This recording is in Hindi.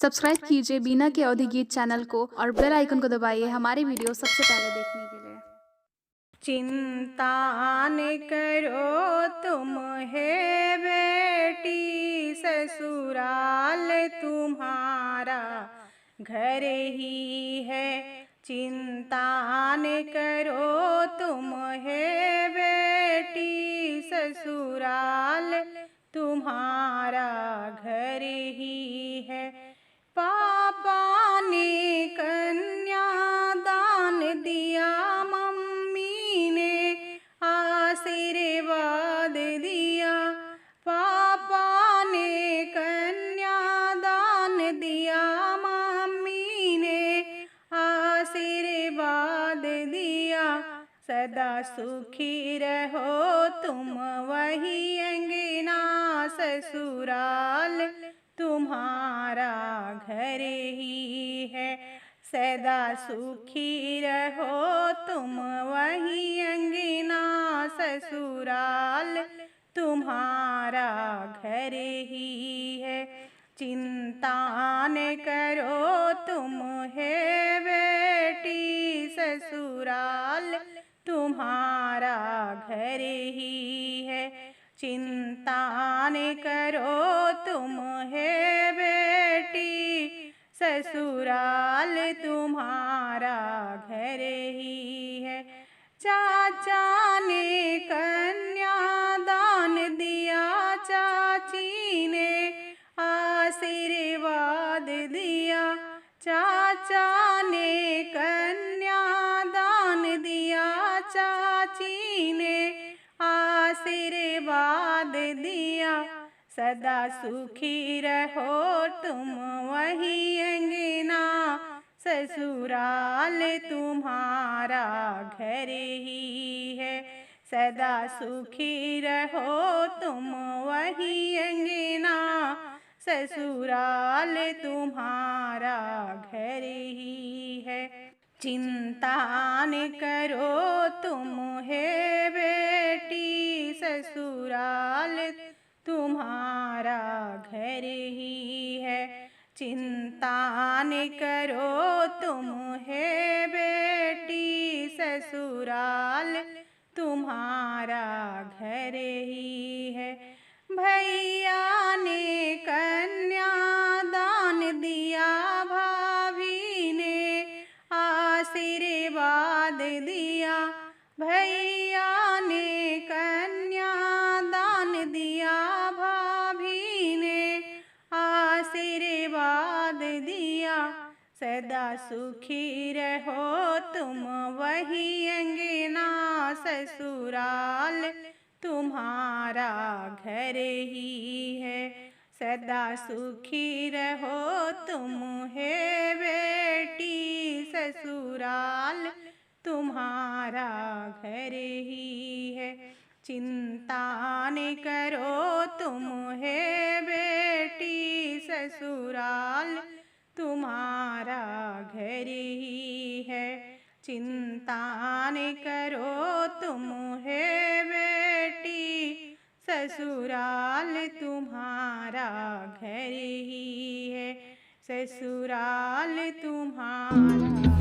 सब्सक्राइब कीजिए बीना के अवधि गीत चैनल को और बेल आइकन को दबाइए हमारी वीडियो सबसे पहले देखने के लिए। चिंता न करो तुम है बेटी, ससुराल तुम्हारा घर ही है। चिंता न करो तुम है बेटी, ससुराल तुम्हारा घर ही है। पापा ने कन्यादान दिया, मम्मी ने आशीर्वाद दिया। पापा ने कन्यादान दिया, मम्मी ने आशीर्वाद दिया। सदा सुखी रहो तुम वही अंगना, ससुराल तुम्हारा घर ही है। सदा सुखी रहो तुम वही अंगना, ससुराल तुम्हारा घर ही है। चिंता न करो तुम है बेटी, ससुराल तुम्हारा घर ही है। चिंता न करो तुम है बेटी, ससुराल तुम्हारा घर ही है। चाचा ने कन्यादान दिया, चाची ने आशीर्वाद दिया। चाचा ने कन्यादान दिया, चाची ने आशीर्वाद दिया। सदा सुखी रहो तुम वही अंगना, ससुराल तुम्हारा घर ही है। सदा सुखी रहो तुम वही अंगना, ससुराल तुम्हारा घर ही है। चिंता न करो तुम है बेटी, ससुराल तुम्हारा घर ही है। चिंता न करो तुम है बेटी, ससुराल तुम्हारा घर ही है। भैया ने कन्यादान दिया, भाभी ने आशीर्वाद दिया। भैया ने कन्यादान दिया, भाभी ने आशीर्वाद दिया। सदा सुखी रहो तुम वही अंगना, ससुराल तुम्हारा घर ही है। सदा सुखी रहो तुम है बेटी, ससुराल तुम्हारा घर ही है। चिंता न करो तुम है बेटी, ससुराल तुम्हारा घर ही है। चिंता न करो तुम है बेटी, ससुराल तुम्हारा घर ही है। ससुराल तुम्हारा